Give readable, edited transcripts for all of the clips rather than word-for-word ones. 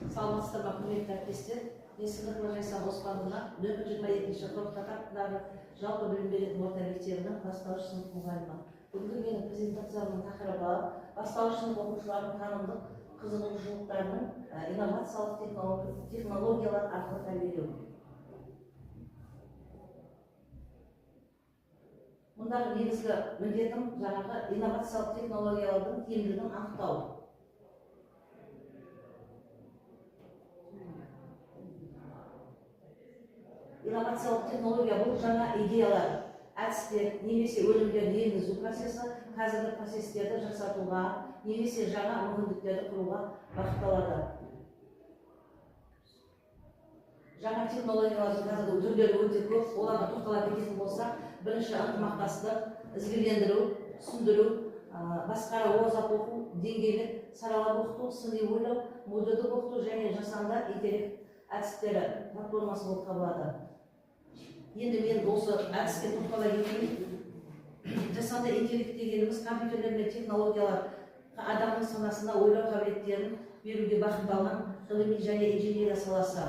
Саламатсыздар ма, құрметті әріптестер? Мен Сыдықова Жайсан Оспанова, нөмір 22-ші топтар атындағы жалпы білім беретін орта мектебінің бастауыш сынып мұғалімі. Бүгінгі менің презентациямның тақырыбы бастауыш сынып оқушыларының танымдық қызығушылықтарының инновациялық технологиялар арқылы тәрбиелеу. Мұндағы негізгі міндетім жаңағы инновациялық технологиялардың тиімділігін анықтау. Инновациялық технология бұл жаңа идеялар, әдістер, немесе өнімдерді енгізу процесі қазіргі процестерді жасатуға, немесе жаңа мүмкіндіктерді құруға бағытталады. Жаңа технологиялардың қазіргі түрлері өте көп, оларға тоқтала кететін болсақ, бірінші ынтымақтастық, ізгілендіру, түсіндіру, басқара озат оқу, деңгейлік саралап оқыту, сыни ойлау, модульдік оқыту және жасанды интеллект әдістері платформасы болып табылады. Енді мен осы әдіске тоқтала кетейін. Жасанды интеллект дегеніміз компьютерлер мен технологиялар адамның санасына ойлау қабілеттерін беруге бағытталған ғылыми және инженерия саласы.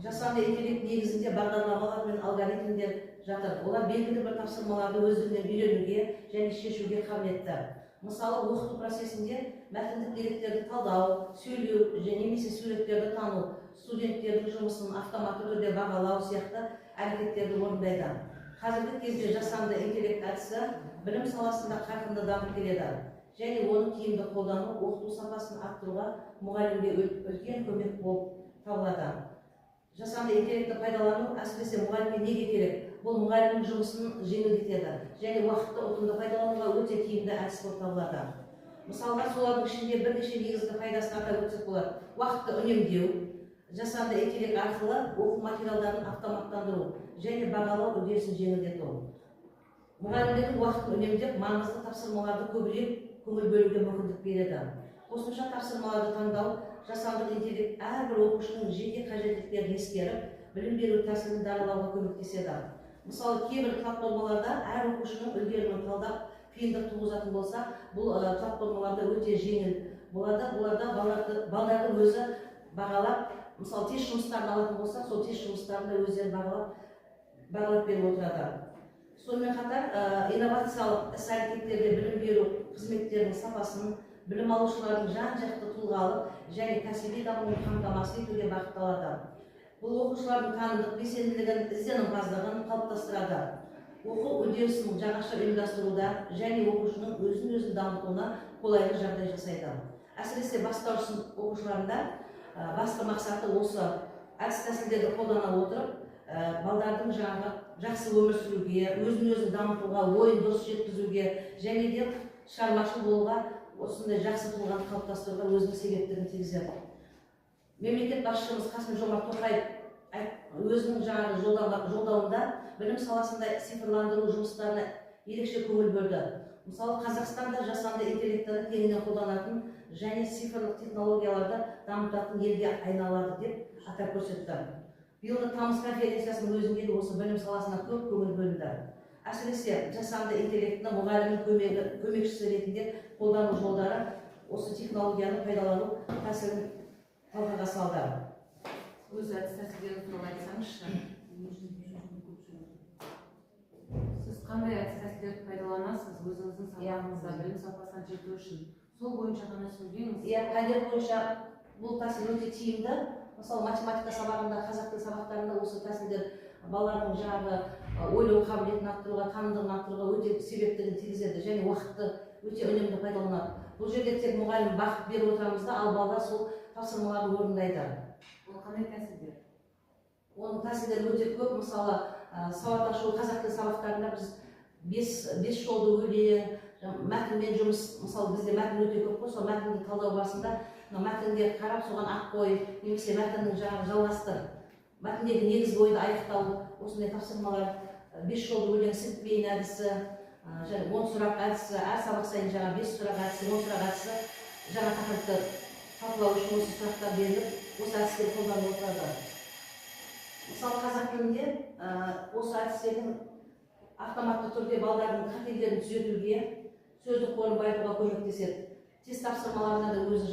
Жасанды интеллект негізінде бағдарламалар мен алгоритмдер жатыр. Олар белгілі бір тапсырмаларды өздігінен үйренуге және шешуге қабілетті. Мысалы, оқыту процесінде мәтіндік деректерді талдау, сөйлеу немесе суреттерді тану, студенттердің жұмысын автоматты түрде бағалау сияқты әрекеттерді орындайды. Қазіргі кезде жасанды интеллект әдісі білім саласында қарқынды дамып келеді және оның тиімді қолдану оқыту сапасын арттыруға мұғалімге үлкен көмек болып табылады. Жасанды интеллектті пайдалану әсіресе мұғалімге неге керек? Бұл мұғалімнің жұмысын жеңілдетеді және уақытты ұтымды пайдалануға өте тиімді әдіс болып табылады. Мысалға, солардың ішінде бірнеше негізгі пайдасын атап өтсек болады. Уақытты үнемдеу, жасанды интеллект арқылы оқу материалдарын автоматтандыру және бағалау үдерісін жеңілдету. Мұғалімдердің уақытын үнемдеп, маңызды тапсырмаларды көбірек көңіл бөлуге мүмкіндік береді. Қосымша тапсырмаларды таңдау, жасанды интеллект әрбір оқушының жеке қажеттіліктерін ескеріп, білім беру тәсілін даралауға көмектеседі. Мысалы, кейбір платформаларда әр оқушының үлгерімін талдап, қиындық туғызатын болса, бұл платформаларда өте жеңіл болады. Бұларда балдардың өзі бағалап, мысалы, тест жұмыстарын алатын болса, сол тест жұмыстарында өздері бағалап беріп отырады. Сонымен қатар, инновациялық іс-әрекеттерде білім беру қызметтерінің сапасын, білім алушылардың жан-жақты тұлғалық және кәсіби дамуын қамтамасыз етуге бағытталады. Бұл оқушылардың танымдық белсенділігін, ізденімпаздығын қалыптастырады. Оқу үдерісін жаңаша ұйымдастыруда және оқушының өзін-өзі дамытуына қолайлы жағдай жасайды. Әсіресе бастауыш сынып оқушыларында басты мақсаты осы әдіс-тәсілдерді қолдана отырып, балдардың жақсы өмір сүруге, өзін-өзі дамытуға, ойын дұрыс жеткізуге және де шығармашыл болуға, осындай жақсы тұлғаны қалыптастыруға өзінің себептерін тигізеді. Мемлекет басшымыз Қасым-Жомарт Тоқаев өзінің жолдауында білім саласында цифрландыру жұмыстарына ерекше көңіл бөлді. Мысалы, Қазақстанда жасанды интеллектті кеңінен қолданатын және цифрлық технологияларды дамытатын елге айналады деп атап көрсетті. Биылғы тамыз конференциясының өзінде де осы білім саласына көп көңіл бөлінді. Әсіресе жасанды интеллектіні мұғалімнің көмекшісі ретінде қолдану жолдары, осы технологияны пайдалану тәсілін талқыға салды. Өз әдіс-тәсілдерді туралы айтсаңызшы. Сіз қандай әдіс-тәсілдерді пайдаланасыз өзіңіздің сабағыңызда білім сапасын жету үшін? Сол бойынша ғана сөйлеңіз. Пәндер бойынша бұл тәсіл өте тиімді. Мысалы, математика сабағында, қазақ тілі сабақтарында осы тәсілдер балалардың жаңағы ойлау қабілетін арттыруға, танымдығын арттыруға өте себептігін тигізеді және уақытты өте үнемді пайдаланады. Бұл жерде тек мұғалім бағыт беріп отырамыз да, ал балалар сол тапсырмаларды орындайды. Ол қандай тәсілдер? Оның тәсілдері өте көп. Мысалы, сауат ашу қазақ тілі сабақтарында біз 5 жолды өлең, мәтінмен жұмыс, мысалы, бізде мәтін өте көп қой, сол мәтінді талдау барысында мәтінге қарап, соған ақ қой, немесе мәтіннің жалғастыр, мәтіндегі негізгі ойды аяқтау, осындай тапсырмалар, 5 жолды өлең сілтпейін әдісі, 10 сұрақ әдісі, әр сабақ сайын 5 сұрақ әдісі, 10 сұрақ әдісі, жаңа тақырыпты талқылау үшін осы сұрақтар беріліп, осы әдістер қолданылып отырады. Мысалы, қазақ тілінде осы әдістердің автоматты түрде балдардың қателіктерін түзетуге, сөздік қорын байытуға көмектеседі. Тест тапсырмаларына да өзі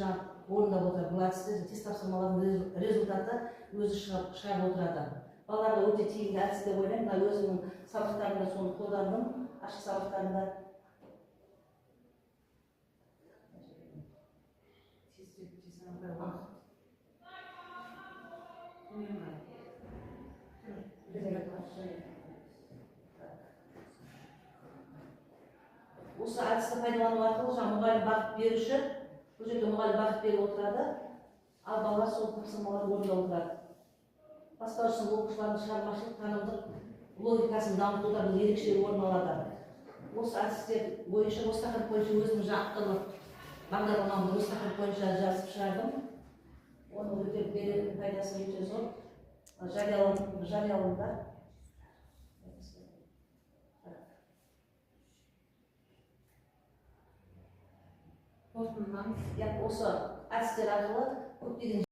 орындап отыр. Бұл әдісте тест тапсырмалардың результаты өзі шығарып отырады. Балаларға өте тиімді әдіс деп ойлаймын. Мына өзімнің сабақтарымда соны қолдандым. Ашық сабақтарында. Осы әдісті пайдалану арқылы жаңа мұғалім бағыт беруші, бұл жерде мұғалім бағыт беріп отырады, ал балалар сол тапсырмаларды орындап отырады. Бастаушының оқушылардың шығармашылық танымдық логикасын дамытуда бұл ерекше орын алады. Осы әдістер бойынша, осы тақырып бойынша өзімнің жаттығып бағдарламамды осы тақырып бойынша жазып шығардым. Оның өте беретін пайдасы өте зор. Жарияланды. Қорытындылаңыз. Осы әдістер арқылы көптеген